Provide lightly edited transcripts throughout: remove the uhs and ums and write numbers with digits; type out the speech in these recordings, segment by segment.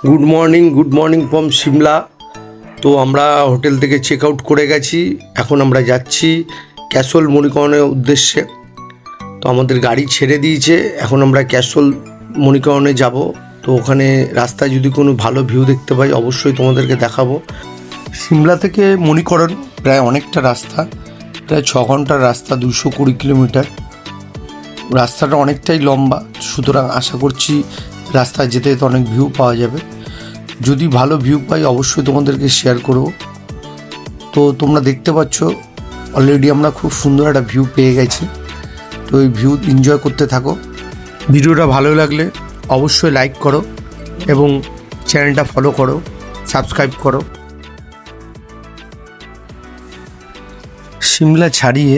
Good morning from Shimla. তো আমরা hotel থেকে চেক আউট করে গেছি। এখন আমরা যাচ্ছি ক্যাসল মণিকরণের উদ্দেশ্যে। তো আমাদের গাড়ি ছেড়ে দিয়েছে, এখন আমরা ক্যাসল মণিকরণে যাব। তো ওখানে রাস্তায় যদি কোনো ভালো ভিউ দেখতে পাই অবশ্যই তোমাদেরকে দেখাবো। সিমলা থেকে মণিকরণ প্রায় অনেকটা রাস্তা, প্রায় 6 ঘন্টার রাস্তা, 220 কিলোমিটার। রাস্তাটা অনেকটাই লম্বা, সুতরাং আশা করছি রাস্তায় যেতে যেতে অনেক ভিউ পাওয়া যাবে। যদি ভালো ভিউ পাই অবশ্যই তোমাদেরকে শেয়ার করব। তো তোমরা দেখতে পাচ্ছ অলরেডি আমরা খুব সুন্দর একটা ভিউ পেয়ে গেছি। তো এই ভিউ এনজয় করতে থাকো। ভিডিওটা ভালো লাগলে অবশ্যই লাইক করো এবং চ্যানেলটা ফলো করো, সাবস্ক্রাইব করো। সিমলা ছাড়িয়ে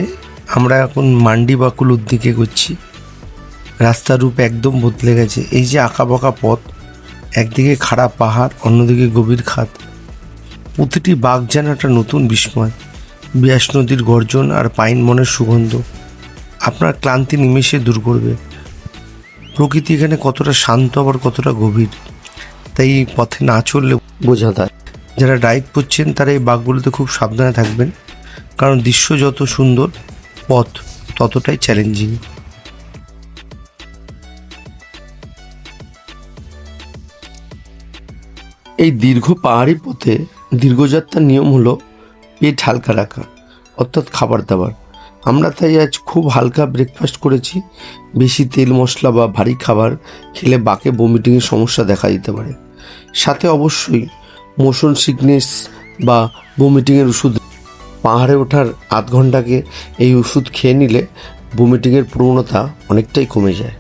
আমরা এখন মান্ডি বা কুলুর দিকে এগোচ্ছি। রাস্তার রূপ একদম বদলে গেছে। এই যে আঁকাবাঁকা পথ, একদিকে খাড়া পাহাড়, অন্যদিকে গভীর খাদ। প্রতিটি বাঁক যেন একটা নতুন বিস্ময়। বিয়াস নদীর গর্জন আর পাইন বনের সুগন্ধ আপনার ক্লান্তি নিমেষে দূর করবে। প্রকৃতি এখানে কতটা শান্ত আবার কতটা গভীর, তাই এই পথে না চললে বোঝা যায়। যারা ড্রাইভ করছেন তারা এই বাঁকগুলোতে খুব সাবধানে থাকবেন, কারণ দৃশ্য যত সুন্দর পথ ততটাই চ্যালেঞ্জিং। এই দীর্ঘ পাহাড়ি পথে দীর্ঘযাত্রার নিয়ম হলো পেট হালকা রাখা, অর্থাৎ খাবার দাবার। আমরা তাই আজ খুব হালকা ব্রেকফাস্ট করেছি। বেশি তেল মশলা বা ভারী খাবার খেলে বাকে ভমিটিংয়ের সমস্যা দেখা দিতে পারে। সাথে অবশ্যই মোশন সিকনেস বা ভমিটিংয়ের ওষুধ। পাহাড়ে ওঠার আধ ঘন্টাকে এই ওষুধ খেয়ে নিলে ভমিটিংয়ের প্রবণতা অনেকটাই কমে যায়।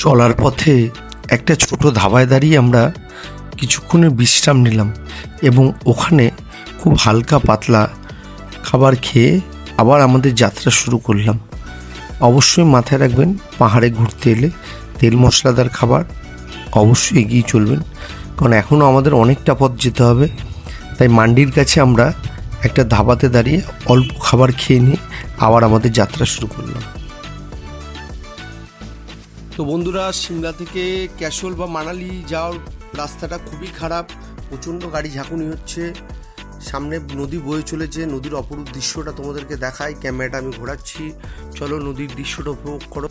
চলার পথে একটা ছোট ধাবায় দাঁড়িয়ে আমরা কিছুক্ষণের বিশ্রাম নিলাম এবং ওখানে খুব হালকা পাতলা খাবার খেয়ে আবার আমাদের যাত্রা শুরু করলাম। অবশ্যই মাথায় রাখবেন, পাহাড়ে ঘুরতে এলে তেল মশলাদার খাবার অবশ্যই এগিয়ে চলবেন, কারণ এখনও আমাদের অনেকটা পথ যেতে হবে। তাই মান্ডির কাছে আমরা একটা ধাবাতে দাঁড়িয়ে অল্প খাবার খেয়ে নিয়ে আবার আমাদের যাত্রা শুরু করলাম। তো বন্ধুরা, সিমলা থেকে ক্যাসল বা মানালি যাওয়ার রাস্তাটা খুবই খারাপ, প্রচণ্ড গাড়ি ঝাঁকুনি হচ্ছে। সামনে নদী বয়ে চলেছে, নদীর অপরূপ দৃশ্যটা তোমাদেরকে দেখায়। ক্যামেরাটা আমি ঘোরাচ্ছি, চলো নদীর দৃশ্যটা উপভোগ করো।